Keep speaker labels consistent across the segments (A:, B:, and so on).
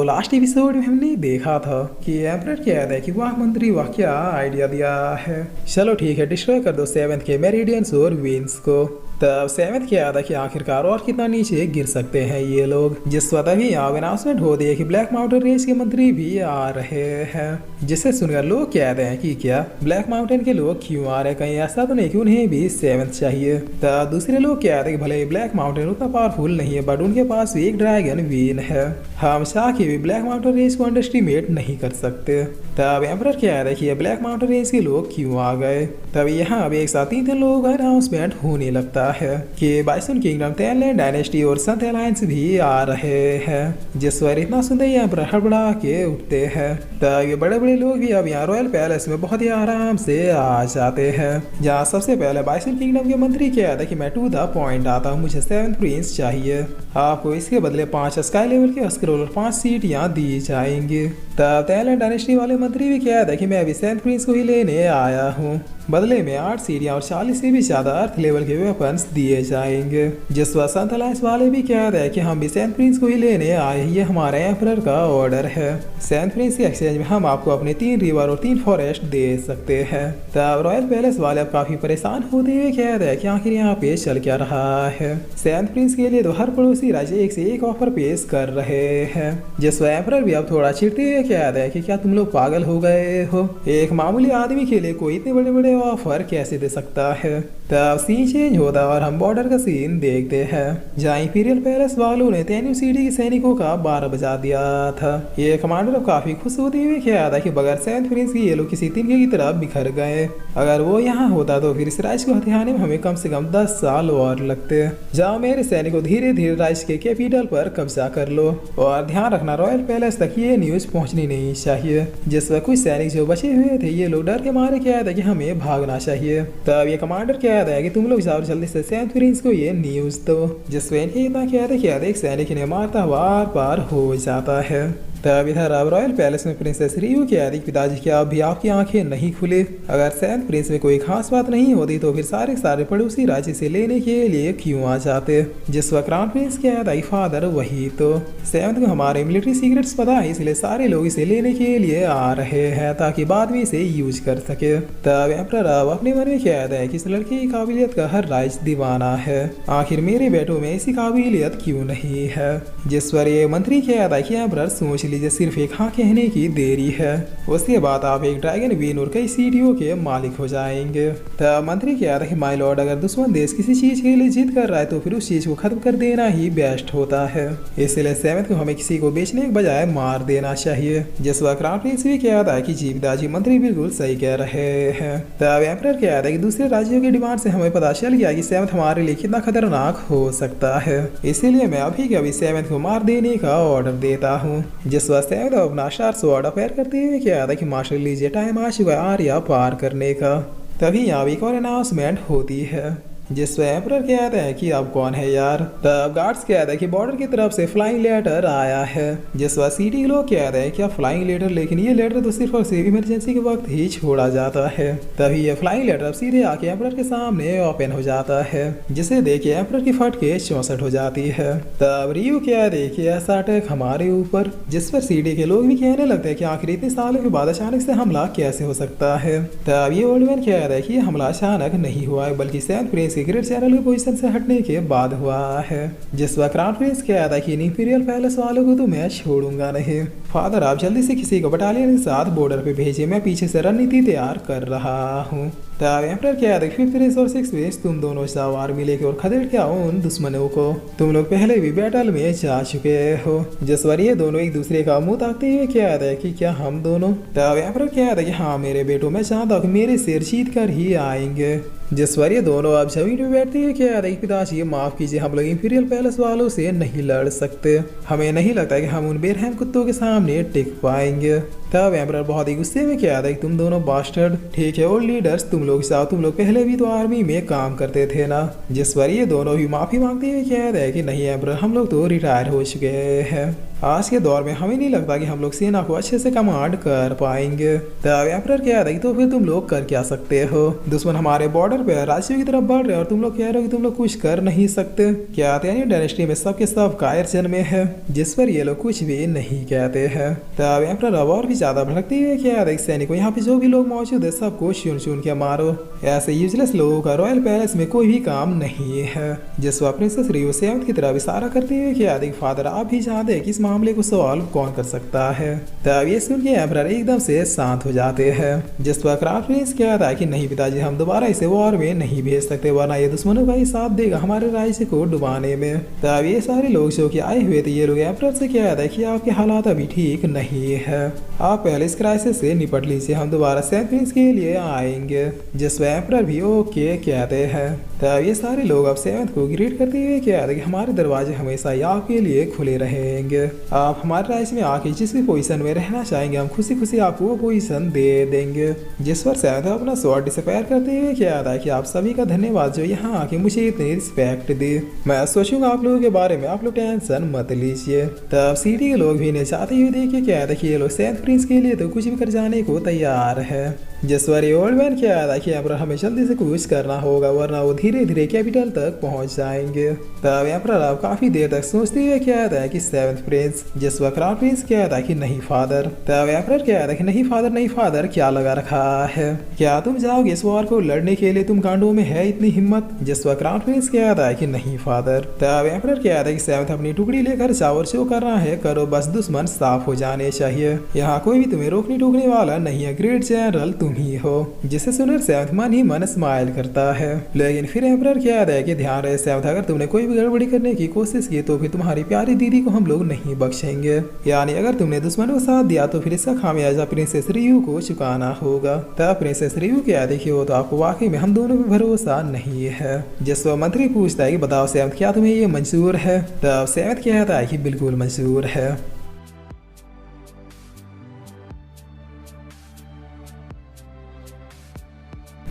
A: Last episode में हमने देखा था कि एम्परर कह रहा है कि वाह मंत्री वाह क्या आइडिया दिया है। चलो ठीक है, डिस्ट्रॉय कर दो सेवेंथ के मेरिडियंस और विंस को। तब सेवेंथ क्या था कि आखिरकार और कितना नीचे गिर सकते हैं ये लोग। जिस वक्त अभी यहाँ अनाउंसमेंट हो रही है कि ब्लैक माउंटेन रेस के मंत्री भी आ रहे हैं, जिसे सुनकर लोग कहते हैं कि क्या ब्लैक माउंटेन के लोग क्यों आ रहे हैं, कहीं ऐसा तो नहीं कि उन्हें भी सेवेंथ चाहिए। तब दूसरे लोग कहते हैं कि भले ब्लैक माउंटेन उतना पावरफुल नहीं है बट उनके पास एक ड्रैगन वीन है, हम चाह के भी ब्लैक माउंटेन रेस को अंडरस्टिमेट नहीं कर सकते। तब एम्परर कह रहे कि ब्लैक माउंटेन रेस के लोग क्यों आ गए। तब यहाँ अब एक साथ तीन लोगों का अनाउंसमेंट होने लगता है कि बाइसन किंगडम, टेनलैंड डायनेस्टी और संत अलायंस भी आ रहे हैं। जिस पर इतना सुनते ही एम्परर हड़बड़ा के उठते हैं। तब ये बड़े बड़े लोग भी अब यहाँ रॉयल पैलेस में बहुत ही आराम से आ जाते हैं, जहाँ सबसे पहले बाइसन किंगडम के मंत्री कहते हैं कि मैं टू द पॉइंट आता हूँ, मुझे सेवेंथ प्रिंस चाहिए, आपको इसके बदले 5 स्काई लेवल के स्क्रॉल और 5 सीट यहाँ दी जाएंगे। तब टेनलैंड डायनेस्टी वाले मंत्री भी कहते हैं कि मैं अभी सेवेंथ प्रिंस को ही लेने आया हूँ, बदले में 8 सीढ़ियाँ और 40 से भी ज्यादा अर्थ लेवल के वेपन्स दिए जाएंगे। जिस वक्त संत अलायंस वाले भी कह रहे हैं कि हम भी सेंट प्रिंस को ही लेने आए, ये हमारे एम्परर का ऑर्डर है। सेंट प्रिंस के एक्सचेंज में हम आपको अपने 3 रिवर और 3 फॉरेस्ट दे सकते हैं। तब रॉयल पैलेस वाले अब काफी परेशान होते हुए कह रहे हैं कि आखिर यहाँ पे चल क्या रहा है। सेंट प्रिंस के लिए तो हर पड़ोसी राज्य एक से एक ऑफर पेश कर रहे हैं। जिस वक्त एम्परर भी अब थोड़ा चिढ़ते हुए कह रहे हैं कि क्या तुम लोग पागल हो गए हो, एक मामूली आदमी के लिए कोई इतने बड़े बड़े ऑफर कैसे दे सकता है। तब सीन चेंज होता और हम बॉर्डर का सीन देखते हैं, जहाँ इंपीरियल पैलेस वालों ने तेन्यू सिटी के सैनिकों का 12 बजा दिया था। ये कमांडर अब काफी खुश होते हुए कह था कि बगैर सेवेंथ प्रिंस की ये लोग किसी तिनके की तरफ बिखर गए, अगर वो यहाँ होता तो फिर इस राज्य को हथियाने में हमें कम से कम 10 साल और लगते। जाओ मेरे सैनिकों, धीरे धीरे राज्य के कैपिटल पर कब्जा कर लो, और ध्यान रखना रॉयल पैलेस तक ये न्यूज पहुंचनी नहीं चाहिए। जिस वक्त कुछ सैनिक जो बचे हुए थे ये लोग डर के मारे कह था कि हमें भागना चाहिए। तब ये कमांडर कह रहा है कि तुम लोग जाओ जल्दी से सेवेंथ प्रिंस को ये न्यूज दो। जिस वक्त इतना कह रहे कि एक सैनिक ने मारता हुआ आर पार हो जाता है। तब इधर अब रॉयल पैलेस में प्रिंसेस रियू कह रही पिताजी क्या अभी आपकी आंखें नहीं खुली, अगर सेवेंथ प्रिंस में कोई खास बात नहीं होती तो फिर सारे पड़ोसी राज्य से लेने के लिए क्यों आ जाते। जिस वक्त क्राउन प्रिंस कह रहा फादर वही तो, सेवेंथ को हमारे मिलिट्री सीक्रेट्स पता है इसलिए सारे लोग इसे लेने के लिए आ रहे हैं ताकि बाद में इसे यूज कर सके। तब एम्परर अब अपने मन में कह रहा है कि इस लड़के की काबिलियत का हर राज्य दीवाना है, आखिर मेरे बेटों में ऐसी काबिलियत क्यों नहीं है। जिस पर ये मंत्री कह रहा है कि एम्परर सोच लीजिए सिर्फ एक हाँ कहने की देरी है, उसके बाद आप एक ड्रैगन वीन और कई सीढ़ियों के मालिक हो जाएंगे। तब मंत्री कह रहा है माय लॉर्ड, अगर दुश्मन देश किसी चीज के लिए जिद कर रहा है तो फिर उस चीज को खत्म कर देना ही बेस्ट होता है, इसलिए सेवेंथ को हमें किसी को बेचने के बजाय मार देना चाहिए। जिस वक्त क्राउन प्रिंस भी कह रहा है कि जी पिताजी मंत्री बिल्कुल सही कह रहे हैं। तब एम्परर कह रहा है कि दूसरे राज्यों की डिमांड से हमें पता चल गया कि सेवेंथ हमारे लिए कितना खतरनाक हो सकता है, इसीलिए मैं अभी के अभी सेवेंथ को मार देने का ऑर्डर देता हूँ। जिस वक्त सेवेंथ अपना शार्प स्वॉर्ड अफेयर करते हुए कह रहा कि मास्टर लीजिए टाइम आ चुका है आर्या पार करने का। तभी यहाँ एक और अनाउंसमेंट होती है, जिस पर एम्परर कहते हैं कि अब कौन है यार। तब गार्ड्स कहते हैं कि बॉर्डर की तरफ से फ्लाइंग लेटर आया है। जिस वक्त सिटी के लोग कहते हैं क्या फ्लाइंग लेटर, लेकिन ये लेटर तो सिर्फ और सिर्फ इमरजेंसी के वक्त ही छोड़ा जाता है। तभी ये फ्लाइंग लेटर सीधे आके एम्परर के सामने ओपन हो जाता है, जिसे देखे एम्परर की फट के 64 हो जाती है। तब रियू क्या देखिए ऐसा अटैक हमारे ऊपर, जिस पर सिटी के लोग भी कहने लगते हैं कि आखिर इतने सालों के बाद अचानक से हमला कैसे हो सकता है। तब ये ओल्ड मैन कह रहा है कि ये हमला अचानक नहीं हुआ है बल्कि सेवेंथ प्रिंस ग्रेट चैनल की पोजीशन से हटने के बाद हुआ है। जिस वक्त क्राउन प्रिंस कह रहा कि इंपीरियल पैलेस वालों को तो मैं छोड़ूंगा नहीं, फादर आप जल्दी से किसी को बटालियन के साथ बॉर्डर पे भेजिए, मैं पीछे से रणनीति तैयार कर रहा हूँ। तब एम्परर कह रहा है फिफ्थ प्रिंस और सिक्स्थ प्रिंस तुम दोनों जाओ आर्मी लेके और खदेड़ के आओ उन दुश्मनों को, तुम लोग पहले भी बैटल में जा चुके हो। जिस पर ये दोनों एक दूसरे का मुंह ताकते हुए कह रहा है कि क्या हम दोनों। तब एम्परर कह रहा है कि हाँ मेरे बेटों, मैं चाहता हूँ कि मेरे सिर जीत कर ही आएंगे। जिस पर ये दोनों अब जमीन में बैठते हुए कह रहे पिताजी माफ कीजिए, हम लोग इंपीरियल पैलेस वालों से नहीं लड़ सकते, हमें नहीं लगता कि हम उन बेरहम कुत्तों के सामने टिक पाएंगे। तब एम्परर बहुत ही गुस्से में कह रहा है कि तुम दोनों बास्टर्ड, ठीक है और लीडर्स तुम लोग जाओ, तुम लोग पहले भी तो आर्मी में काम करते थे ना। जिस पर ये दोनों भी माफी मांगते हुए कह रहे हैं कि नहीं एम्परर, हम लोग तो रिटायर हो चुके हैं। आज के दौर में हमें नहीं लगता कि हम लोग सेना को अच्छे से कमांड कर पाएंगे। तब एम्परर कह रहा है कि तो फिर तुम लोग कर क्या सकते हो? दुश्मन हमारे बॉर्डर पे राज्यों की तरफ बढ़ रहे हैं और तुम लोग कह रहे हो कि तुम लोग कुछ कर नहीं सकते। क्या तेनी डायनेस्टी में सबके सब कायर जन्मे हैं, जिस पर ये लोग कुछ भी नहीं कहते हैं। तब एम्परर अब और भी ज्यादा भड़कती है कि यार सैनिकों यहाँ पे जो भी लोग मौजूद है सबको चुन चुन के मारो। ऐसे यूजलेस लोगों का रॉयल पैलेस में कोई भी काम नहीं है। जिस वक्त प्रिंसेस रियो सेवंथ की तरफ इशारा करती है कि यार फादर आप भी जानते हैं कि इस मामले को सॉल्व कौन कर सकता है। तब ये सुन के एम्परर एकदम से शांत हो जाते हैं। जिस पर क्राउन प्रिंस कहता है कि नहीं पिताजी, हम दोबारा इसे वॉर में नहीं भेज सकते, वरना ये दुश्मनों का ही साथ देगा हमारे राज्य को डुबाने में। तब ये सारे लोग जो कि आए हुए थे ये लोग एम्परर से कहता है कि आपके हालात अभी ठीक नहीं है, आप पहले इस क्राइसिस से निपट लीजिए, हम दोबारा सेंट प्रिंस के लिए आएंगे। जिस पर एम्परर भी ओके कहते हैं। तब ये सारे लोग अब सेवंथ को ग्रीट करते हुए कहते हैं कि हमारे दरवाजे हमेशा ही आपके लिए खुले रहेंगे, आप हमारे राज्य में आके जिस भी पोजीशन में रहना चाहेंगे हम खुशी खुशी आपको वो पोजीशन दे देंगे। जिस पर सेवंथ अपना स्वॉर्ड डिस्फायर करते हुए कहता है कि आप सभी का धन्यवाद जो यहाँ आके मुझे इतनी रिस्पेक्ट दी, मैं सोचूंगा आप लोगों के बारे में, आप लोग टेंशन मत लीजिए। तब सिटी के लोग भी इन्हें चाहते हुए देख के कहते हैं कि ये लोग सेंट प्रिंस के लिए तो कुछ भी कर जाने को तैयार है। जिस पर ओल्ड मैन कहता है कि एम्परर हमें जल्दी से कुछ करना होगा वरना वो धीरे धीरे कैपिटल तक पहुंच जाएंगे। तब एम्परर अब काफी देर तक सोचते हुए कहता है कि सेवंथ प्रिंस। जिस पर क्राउन प्रिंस कहता है कि नहीं फादर। तब एम्परर कहता है कि नहीं फादर, नहीं फादर, क्या लगा रखा है, क्या तुम जाओगे इस वॉर को लड़ने के लिए, तुम गांडों में है इतनी हिम्मत? जिस पर क्राउन प्रिंस कहता है कि नहीं फादर। तब एम्परर कहता है कि सेवंथ अपनी टुकड़ी लेकर जाओ और जो करना है करो, बस दुश्मन साफ हो जाने चाहिए, यहाँ कोई भी तुम्हें रोकने टोकने वाला नहीं है, ग्रेट जनरल तुम ही हो। जिसे सुनकर सेवंथ मन ही मन स्माइल करता है। लेकिन फिर एम्परर कहता है कि ध्यान रहे सेवंथ, अगर तुमने कोई भी गड़बड़ी करने की कोशिश की तो फिर तुम्हारी प्यारी दीदी को हम लोग नहीं बख्शेंगे, यानी अगर तुमने दुश्मन को साथ दिया तो फिर इसका खामियाजा प्रिंसेस रियू को चुकाना होगा। तब प्रिंसेस रियू कहती है कि वो तो आपको वाकई में हम दोनों पे भरोसा नहीं है। जिस पर मंत्री पूछता है कि बताओ सेवंथ, क्या तुम्हें ये मंजूर है? तब सेवंथ कहता है कि बिल्कुल मंजूर है।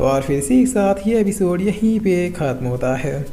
A: और फिर इसी के साथ ये एपिसोड यहीं पे खत्म होता है।